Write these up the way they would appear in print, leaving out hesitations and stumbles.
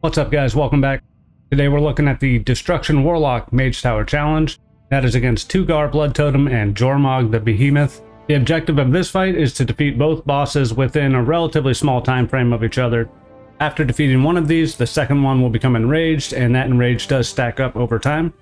What's up guys, welcome back. Today we're looking at the Destro Warlock Mage Tower challenge. That is against Tugar, Bloodtotem, and Jormog the Behemoth. The objective of this fight is to defeat both bosses within a relatively small time frame of each other. After defeating one of these, the second one will become enraged, and that enrage does stack up over time.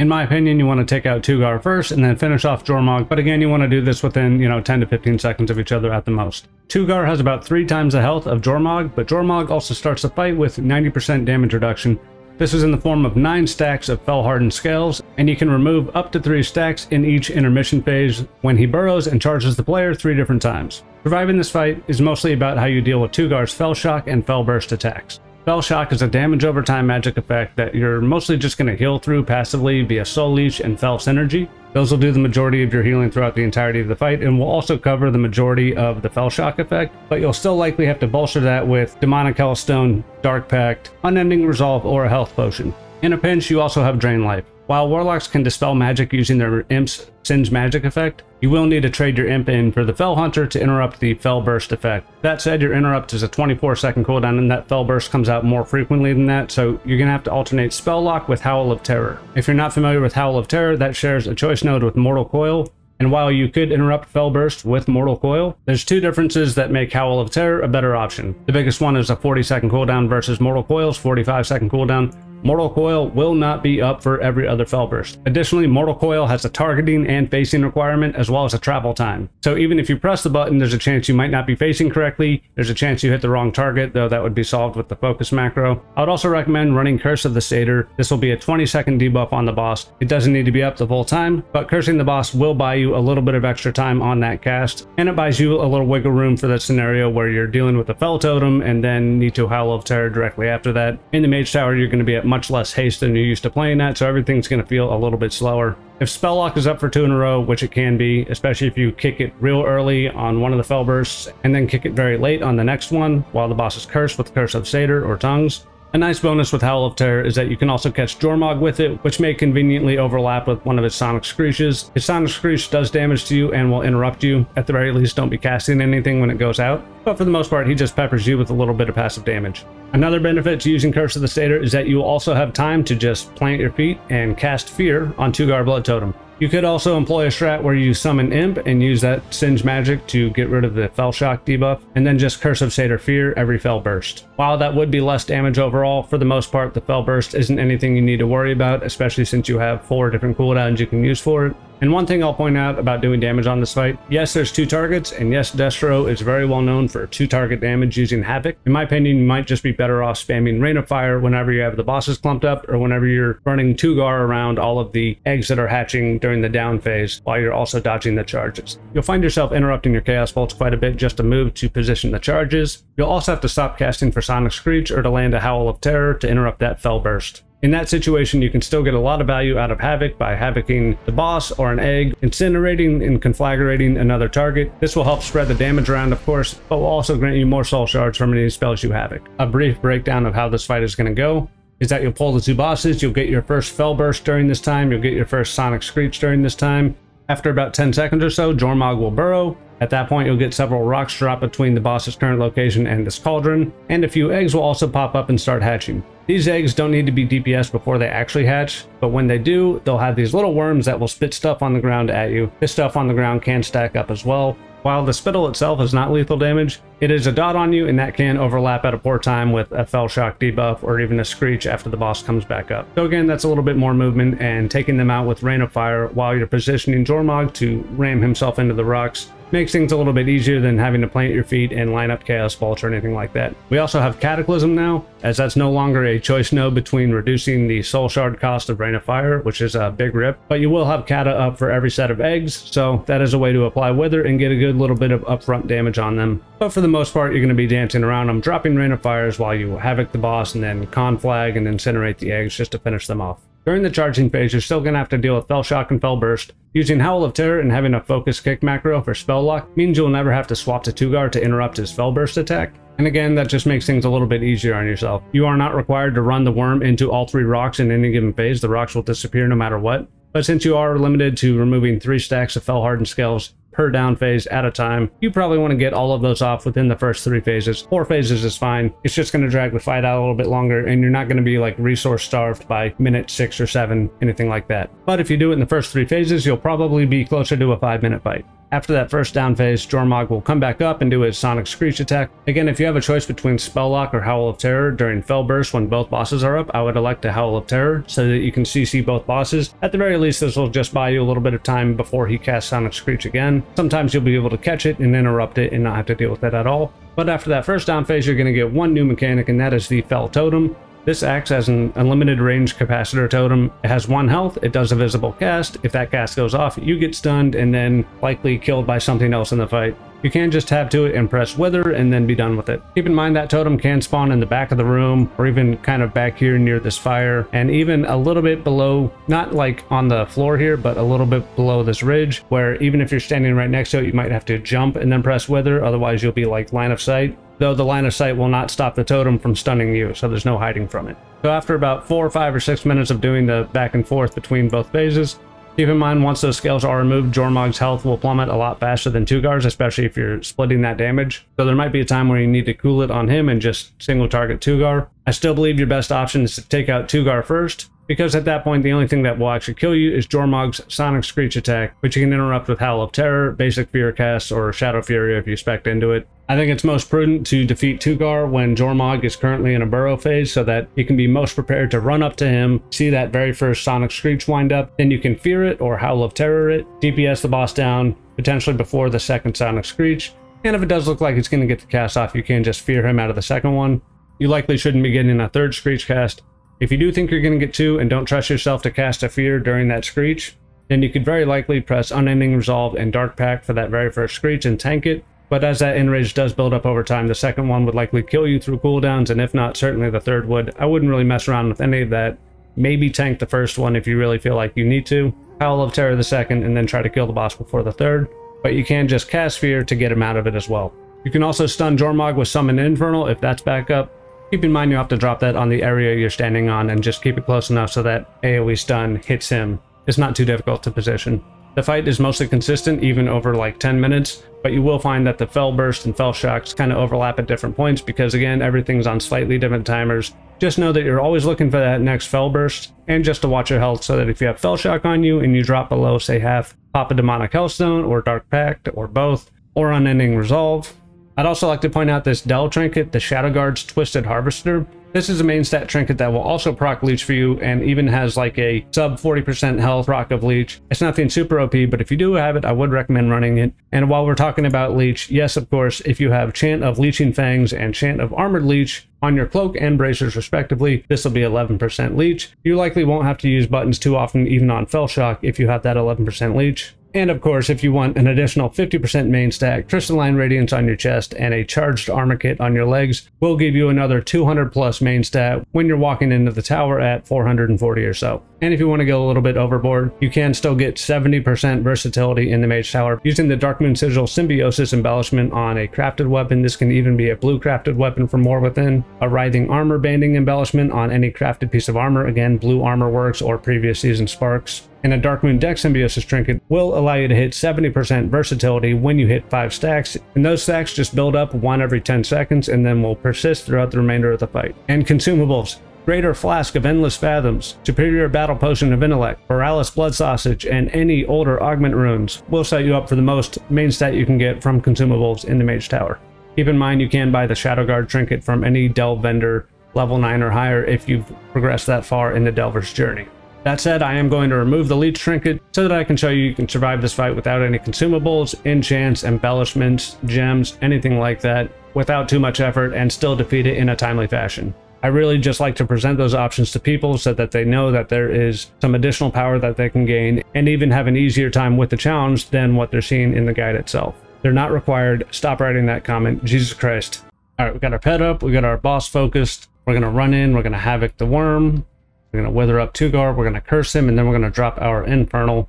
In my opinion, you want to take out Tugar first and then finish off Jormog, but again, you want to do this within, 10 to 15 seconds of each other at the most. Tugar has about 3 times the health of Jormog, but Jormog also starts the fight with 90% damage reduction. This is in the form of 9 stacks of Fel-Hardened Scales, and you can remove up to 3 stacks in each intermission phase when he burrows and charges the player 3 different times. Surviving this fight is mostly about how you deal with Tugar's Fel Shock and Fel Burst attacks. Fel Shock is a damage over time magic effect that you're mostly just going to heal through passively via Soul Leech and Fel Synergy. Those will do the majority of your healing throughout the entirety of the fight and will also cover the majority of the Fel Shock effect, but you'll still likely have to bolster that with Demonic Hellstone, Dark Pact, Unending Resolve, or a health potion. In a pinch, you also have Drain Life. While Warlocks can dispel magic using their Imp's Singe magic effect, you will need to trade your Imp in for the Fel Hunter to interrupt the Fel Burst effect. That said, your interrupt is a 24-second cooldown and that Fel Burst comes out more frequently than that, so you're going to have to alternate Spell Lock with Howl of Terror. If you're not familiar with Howl of Terror, that shares a choice node with Mortal Coil, and while you could interrupt Fel Burst with Mortal Coil, there's 2 differences that make Howl of Terror a better option. The biggest one is a 40-second cooldown versus Mortal Coil's 45-second cooldown. Mortal Coil will not be up for every other Fel Burst. Additionally, Mortal Coil has a targeting and facing requirement as well as a travel time. So even if you press the button, there's a chance you might not be facing correctly. There's a chance you hit the wrong target, though that would be solved with the focus macro. I would also recommend running Curse of the Satyr. This will be a 20-second debuff on the boss. It doesn't need to be up the full time, but cursing the boss will buy you a little bit of extra time on that cast, and it buys you a little wiggle room for that scenario where you're dealing with the Fel Totem and then need to Howl of Terror directly after that. In the Mage Tower, you're going to be at much less haste than you're used to playing at, so everything's going to feel a little bit slower. If Spell Lock is up for 2 in a row, which it can be, especially if you kick it real early on one of the Fel Bursts and then kick it very late on the next one while the boss is cursed with Curse of Satyr or Tongues. A nice bonus with Howl of Terror is that you can also catch Jormog with it, which may conveniently overlap with one of its Sonic Screeches. His Sonic Screech does damage to you and will interrupt you. At the very least, don't be casting anything when it goes out, but for the most part, he just peppers you with a little bit of passive damage. Another benefit to using Curse of the Satyr is that you will also have time to just plant your feet and cast Fear on Tugar Bloodtotem. You could also employ a strat where you summon Imp and use that Singe magic to get rid of the Fel Shock debuff, and then just Curse of Satyr Fear every Fel Burst. While that would be less damage overall, for the most part, the Fel Burst isn't anything you need to worry about, especially since you have 4 different cooldowns you can use for it. And one thing I'll point out about doing damage on this fight, yes, there's 2 targets, and yes, Destro is very well known for 2 target damage using Havoc. In my opinion, you might just be better off spamming Rain of Fire whenever you have the bosses clumped up, or whenever you're running Tugar around all of the eggs that are hatching during the down phase, while you're also dodging the charges. You'll find yourself interrupting your Chaos Bolts quite a bit just to move to position the charges. You'll also have to stop casting for Sonic Screech or to land a Howl of Terror to interrupt that Fel Burst. In that situation, you can still get a lot of value out of Havoc by Havocing the boss or an egg, incinerating and conflagrating another target. This will help spread the damage around, of course, but will also grant you more soul shards from any spells you Havoc. A brief breakdown of how this fight is going to go is that you'll pull the 2 bosses, you'll get your first Fel Burst during this time, you'll get your first Sonic Screech during this time. After about 10 seconds or so, Jormog will burrow. At that point, you'll get several rocks drop between the boss's current location and this cauldron, and a few eggs will also pop up and start hatching. These eggs don't need to be DPS before they actually hatch, but when they do, they'll have these little worms that will spit stuff on the ground at you. This stuff on the ground can stack up as well. While the spittle itself is not lethal damage, it is a dot on you, and that can overlap at a poor time with a Fel Shock debuff or even a Screech after the boss comes back up. So again, that's a little bit more movement, and taking them out with Rain of Fire while you're positioning Jormog to ram himself into the rocks makes things a little bit easier than having to plant your feet and line up Chaos Bolts or anything like that. We also have Cataclysm now, as that's no longer a choice node between reducing the Soul Shard cost of Rain of Fire, which is a big rip, but you will have Kata up for every set of eggs, so that is a way to apply Wither and get a good little bit of upfront damage on them. But for the most part, you're going to be dancing around them, dropping Rain of Fires while you Havoc the boss and then Conflag and incinerate the eggs just to finish them off. During the charging phase, you're still going to have to deal with Fel Shock and Fel Burst. Using Howl of Terror and having a focus kick macro for Spell Lock means you'll never have to swap to Tugar to interrupt his Fel Burst attack. And again, that just makes things a little bit easier on yourself. You are not required to run the worm into all 3 rocks in any given phase. The rocks will disappear no matter what. But since you are limited to removing 3 stacks of Fel-Hardened Scales per down phase at a time. You probably want to get all of those off within the first 3 phases. 4 phases is fine. It's just going to drag the fight out a little bit longer, and you're not going to be like resource starved by minute 6 or 7, anything like that. But if you do it in the first 3 phases, you'll probably be closer to a 5-minute fight. After that first down phase, Jormog will come back up and do his Sonic Screech attack. Again, if you have a choice between Spell Lock or Howl of Terror during Fel Burst when both bosses are up, I would elect a Howl of Terror so that you can CC both bosses. At the very least, this will just buy you a little bit of time before he casts Sonic Screech again. Sometimes you'll be able to catch it and interrupt it and not have to deal with it at all. But after that first down phase, you're going to get one new mechanic, and that is the Fel Totem. This acts as an unlimited range capacitor totem. It has 1 health, it does a visible cast. If that cast goes off, you get stunned and then likely killed by something else in the fight. You can just tab to it and press Wither and then be done with it. Keep in mind that totem can spawn in the back of the room or even kind of back here near this fire, and even a little bit below, not like on the floor here, but a little bit below this ridge, where even if you're standing right next to it, you might have to jump and then press Wither, otherwise you'll be like line of sight. Though the line of sight will not stop the totem from stunning you, so there's no hiding from it. So after about 4, 5, or 6 minutes of doing the back and forth between both phases, keep in mind once those scales are removed, Jormog's health will plummet a lot faster than Tugar's, especially if you're splitting that damage. So there might be a time where you need to cool it on him and just single target Tugar. I still believe your best option is to take out Tugar first, because at that point the only thing that will actually kill you is Jormog's Sonic Screech attack, which you can interrupt with Howl of Terror, Basic Fear Cast, or Shadow Fury if you spec into it. I think it's most prudent to defeat Tugar when Jormog is currently in a burrow phase so that you can be most prepared to run up to him, see that very first Sonic Screech wind up, then you can Fear it or Howl of Terror it, DPS the boss down, potentially before the second Sonic Screech, and if it does look like it's going to get the cast off, you can just Fear him out of the second one. You likely shouldn't be getting a third Screech cast. If you do think you're going to get 2 and don't trust yourself to cast a Fear during that Screech, then you could very likely press Unending Resolve and Dark Pact for that very first Screech and tank it. But as that enrage does build up over time, the second one would likely kill you through cooldowns, and if not, certainly the third would. I wouldn't really mess around with any of that. Maybe tank the first one if you really feel like you need to. Howl of Terror the second, and then try to kill the boss before the third. But you can just cast Fear to get him out of it as well. You can also stun Jormog with Summon Infernal if that's back up. Keep in mind you have to drop that on the area you're standing on and just keep it close enough so that AoE stun hits him. It's not too difficult to position. The fight is mostly consistent, even over like 10 minutes, but you will find that the Fel Burst and Fel Shocks kind of overlap at different points because, again, everything's on slightly different timers. Just know that you're always looking for that next Fel Burst, and just to watch your health so that if you have Fel Shock on you and you drop below, say, half, pop a Demonic Hellstone or Dark Pact or both, or Unending Resolve. I'd also like to point out this Dell trinket, the Shadow Guard's Twisted Harvester. This is a main stat trinket that will also proc Leech for you and even has like a sub 40% health proc of Leech. It's nothing super OP, but if you do have it, I would recommend running it. And while we're talking about Leech, yes, of course, if you have Chant of Leeching Fangs and Chant of Armored Leech on your cloak and bracers respectively, this will be 11% Leech. You likely won't have to use buttons too often, even on Fel Shock, if you have that 11% Leech. And of course, if you want an additional 50% main stack, Crystalline Radiance on your chest and a charged armor kit on your legs will give you another 200 plus main stat when you're walking into the tower at 440 or so. And if you want to go a little bit overboard, you can still get 70% versatility in the Mage Tower using the Darkmoon Sigil Symbiosis embellishment on a crafted weapon. This can even be a blue crafted weapon from More Within. A Writhing Armor Banding embellishment on any crafted piece of armor. Again, blue armor works or previous season sparks. And a Darkmoon Dex Symbiosis trinket will allow you to hit 70% versatility when you hit 5 stacks, and those stacks just build up 1 every 10 seconds and then will persist throughout the remainder of the fight. And consumables: Greater Flask of Endless Fathoms, Superior Battle Potion of Intellect, Borealis Blood Sausage, and any older Augment Runes will set you up for the most main stat you can get from consumables in the Mage Tower. Keep in mind you can buy the Shadow Guard trinket from any Delve vendor level 9 or higher if you've progressed that far in the Delver's journey. That said, I am going to remove the Leech trinket so that I can show you can survive this fight without any consumables, enchants, embellishments, gems, anything like that, without too much effort and still defeat it in a timely fashion. I really just like to present those options to people so that they know that there is some additional power that they can gain and even have an easier time with the challenge than what they're seeing in the guide itself. They're not required. Stop writing that comment. Jesus Christ. All right, we got our pet up, we got our boss focused. We're going to run in, we're going to Havoc the Worm. We're going to Wither up Tugar, we're going to curse him, and then we're going to drop our Infernal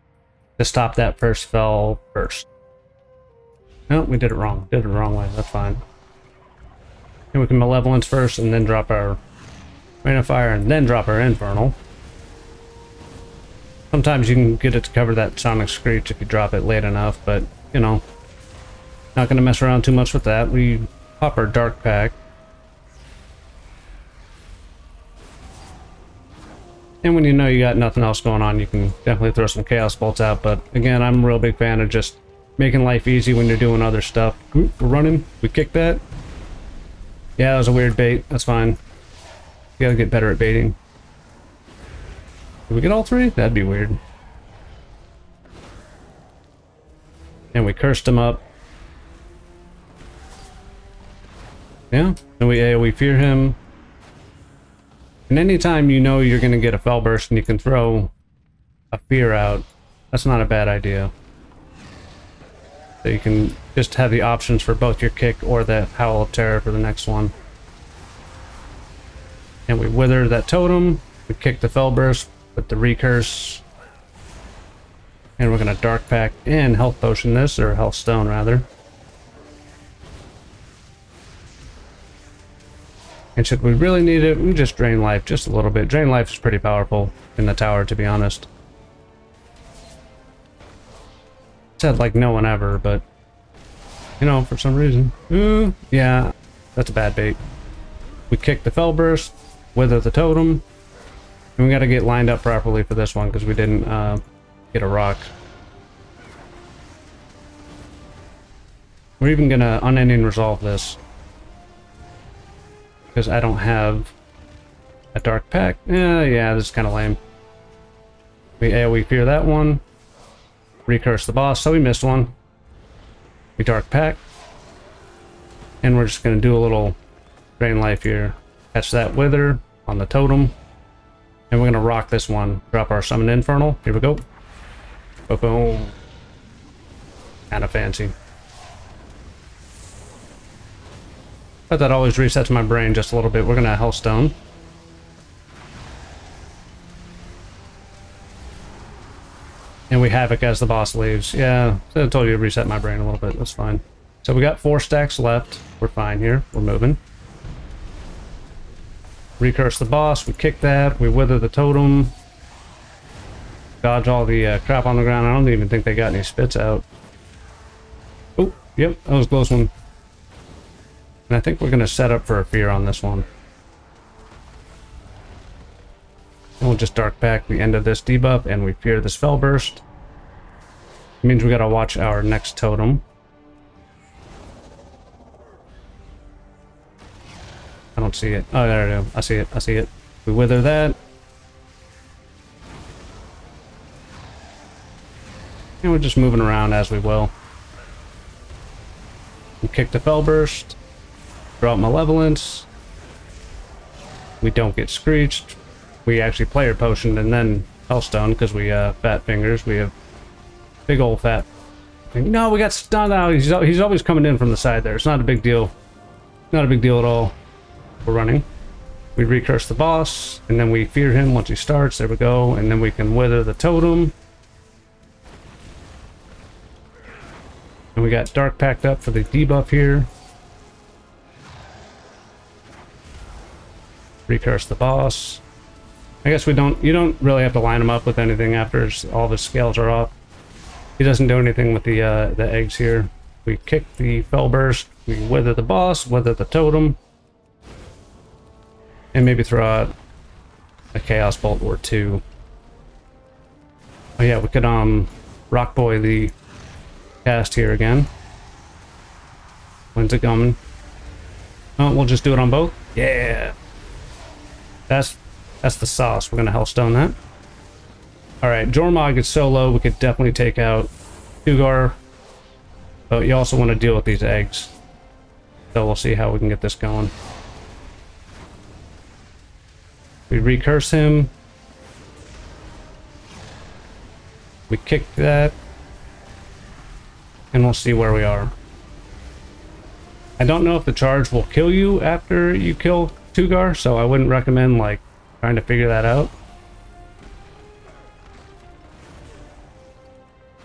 to stop that first Fel Burst. No, we did it wrong. Did it the wrong way. That's fine. And we can Malevolence first, and then drop our Rain of Fire, and then drop our Infernal. Sometimes you can get it to cover that Sonic Screech if you drop it late enough, but you know, not going to mess around too much with that. We pop our Dark Pact. And when you know you got nothing else going on, you can definitely throw some Chaos Bolts out. But again, I'm a real big fan of just making life easy when you're doing other stuff. We're running. We kicked that. Yeah, that was a weird bait. That's fine. You gotta get better at baiting. Did we get all three? That'd be weird. And we cursed him up. Yeah, and we AoE fear him. And anytime you know you're going to get a Fel Burst and you can throw a fear out, that's not a bad idea. So you can just have the options for both your kick or the Howl of Terror for the next one. And we wither that totem. We kick the Fel Burst with the recurse. And we're going to Dark Pact and Health Potion this, or Health Stone rather. And should we really need it, we just drain life just a little bit. Drain life is pretty powerful in the tower, to be honest. Said like no one ever, but you know, for some reason. Yeah, that's a bad bait. We kick the Fel Burst, wither the totem, and we got to get lined up properly for this one because we didn't get a rock. We're even gonna Unending Resolve this. Because I don't have a Dark Pact. Yeah, this is kind of lame. We AoE fear that one. Recurse the boss, so we missed one. We Dark Pact. And we're just going to do a little drain life here. Catch that wither on the totem. And we're going to rock this one. Drop our Summon Infernal. Here we go. Boom. Kind of fancy. But that always resets my brain just a little bit. We're going to Hellstone. And we Havoc as the boss leaves. Yeah, I told you to reset my brain a little bit. That's fine. So we got 4 stacks left. We're fine here. We're moving. Recurse the boss. We kick that. We wither the totem. Dodge all the crap on the ground. I don't even think they got any spits out. Oh, yep. That was a close one. And I think we're going to set up for a fear on this one. And we'll just Dark Pact the end of this debuff, and we fear this Fel Burst. It means we got to watch our next totem. I don't see it. Oh, there it is. I see it. I see it. We wither that. And we're just moving around as we will. We kick the Fel Burst. Drop Malevolence. We don't get Screeched. We actually player potion and then Hellstone because we fat fingers. We have big old fat. No, we got stunned out. He's always coming in from the side there. It's not a big deal. Not a big deal at all. We're running. We recurse the boss and then we fear him once he starts. There we go. And then we can wither the totem. And we got Dark Pact up for the debuff here. Recurse the boss. I guess you don't really have to line him up with anything after all of his scales are off. He doesn't do anything with the eggs here. We kick the Fel Burst, we wither the boss, wither the totem, and maybe throw out a Chaos Bolt or 2. Oh yeah, we could Rock Boy the cast here again. When's it coming? Oh, we'll just do it on both? Yeah! That's the sauce. We're going to Hellstone that. Alright, Jormog is so low, we could definitely take out Tugar. But you also want to deal with these eggs. So we'll see how we can get this going. We recurse him. We kick that. And we'll see where we are. I don't know if the charge will kill you after you kill Tugar, so I wouldn't recommend like trying to figure that out.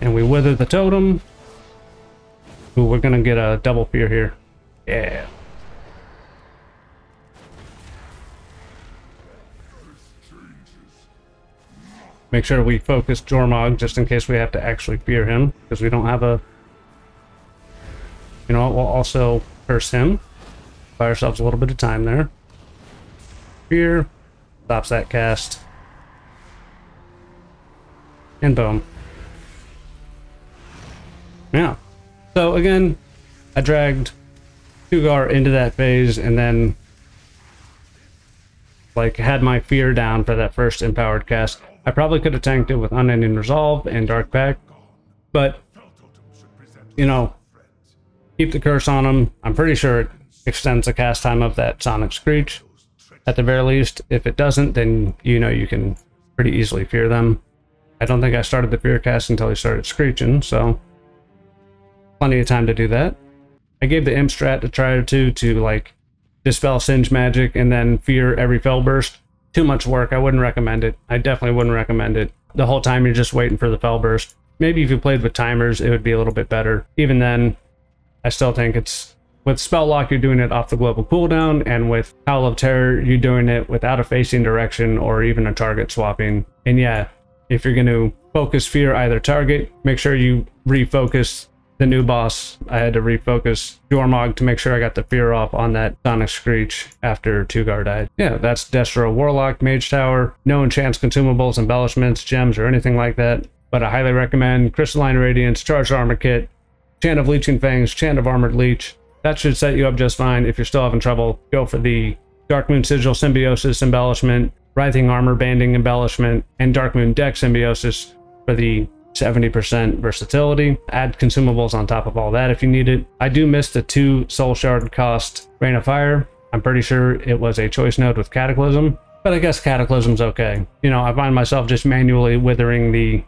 And we wither the totem. Ooh, we're gonna get a double fear here. Yeah. Make sure we focus Jormog just in case we have to actually fear him, because we don't have a You know what, we'll also curse him. Buy ourselves a little bit of time there. Fear. Stops that cast. And boom. Yeah. So again, I dragged Tugar into that phase and then like had my fear down for that first empowered cast. I probably could have tanked it with Unending Resolve and Dark Pact, but you know, keep the curse on him. I'm pretty sure it extends the cast time of that Sonic Screech. At the very least, if it doesn't, then you know you can pretty easily fear them. I don't think I started the fear cast until he started screeching, so plenty of time to do that. I gave the imp strat to try to like dispel singe magic and then fear every Fel Burst. Too much work. I wouldn't recommend it. I definitely wouldn't recommend it. The whole time you're just waiting for the Fel Burst. Maybe if you played with timers, it would be a little bit better. Even then, I still think it's... With Spell Lock, you're doing it off the global cooldown, and with Howl of Terror, you're doing it without a facing direction or even a target swapping. And yeah, if you're going to focus fear either target, make sure you refocus the new boss. I had to refocus Jormog to make sure I got the fear off on that Sonic Screech after Tugar died. Yeah, that's Destro Warlock Mage Tower. No enchants, consumables, embellishments, gems, or anything like that. But I highly recommend Crystalline Radiance, Charged Armor Kit, Chant of Leeching Fangs, Chant of Armored Leech. That should set you up just fine. If you're still having trouble, go for the Dark Moon Sigil Symbiosis embellishment, Writhing Armor Banding embellishment, and Dark Moon Deck Symbiosis for the 70% versatility. Add consumables on top of all that if you need it. I do miss the 2 Soul Shard cost Rain of Fire. I'm pretty sure it was a choice node with Cataclysm, but I guess Cataclysm's okay. You know, I find myself just manually withering the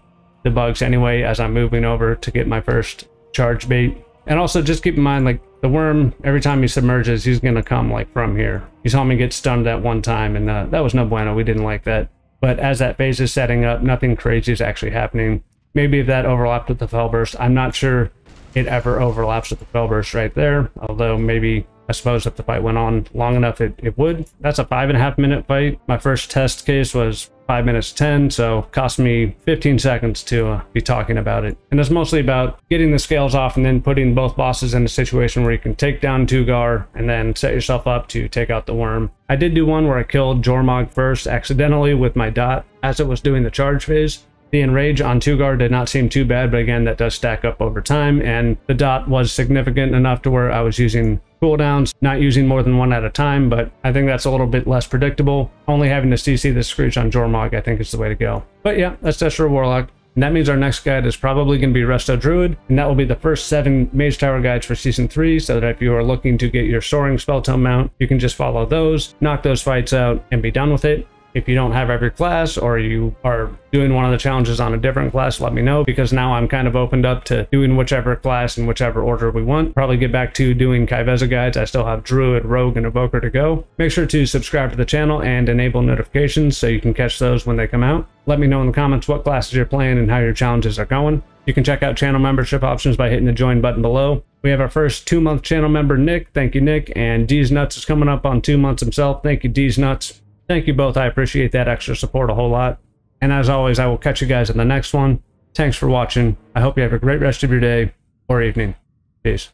bugs anyway as I'm moving over to get my first charge bait. And also just keep in mind, like, the worm, every time he submerges, he's going to come, like, from here. You saw me get stunned that one time, and that was no bueno. We didn't like that. But as that phase is setting up, nothing crazy is actually happening. Maybe if that overlapped with the Fel Burst. I'm not sure it ever overlaps with the Fel Burst right there. Although maybe, I suppose if the fight went on long enough, it would. That's a 5.5 minute fight. My first test case was 5 minutes 10, so cost me 15 seconds to be talking about it. And it's mostly about getting the scales off and then putting both bosses in a situation where you can take down Tugar and then set yourself up to take out the worm. I did do one where I killed Jormog first accidentally with my dot as it was doing the charge phase. The enrage on Tugar did not seem too bad, but again, that does stack up over time, and the dot was significant enough to where I was using cooldowns, not using more than one at a time, but I think that's a little bit less predictable. Only having to CC the Screech on Jormog, I think, is the way to go. But yeah, that's Destro Warlock. And that means our next guide is probably going to be Resto Druid, and that will be the first 7 Mage Tower guides for Season 3, so that if you are looking to get your Soaring Spell Tome mount, you can just follow those, knock those fights out, and be done with it. If you don't have every class, or you are doing one of the challenges on a different class, let me know, because now I'm kind of opened up to doing whichever class in whichever order we want. Probably get back to doing Kaiveza guides. I still have Druid, Rogue, and Evoker to go. Make sure to subscribe to the channel and enable notifications so you can catch those when they come out. Let me know in the comments what classes you're playing and how your challenges are going. You can check out channel membership options by hitting the join button below. We have our first 2-month channel member, Nick. Thank you, Nick. And D's Nuts is coming up on 2 months himself. Thank you, D's Nuts. Thank you both. I appreciate that extra support a whole lot. And as always, I will catch you guys in the next one. Thanks for watching. I hope you have a great rest of your day or evening. Peace.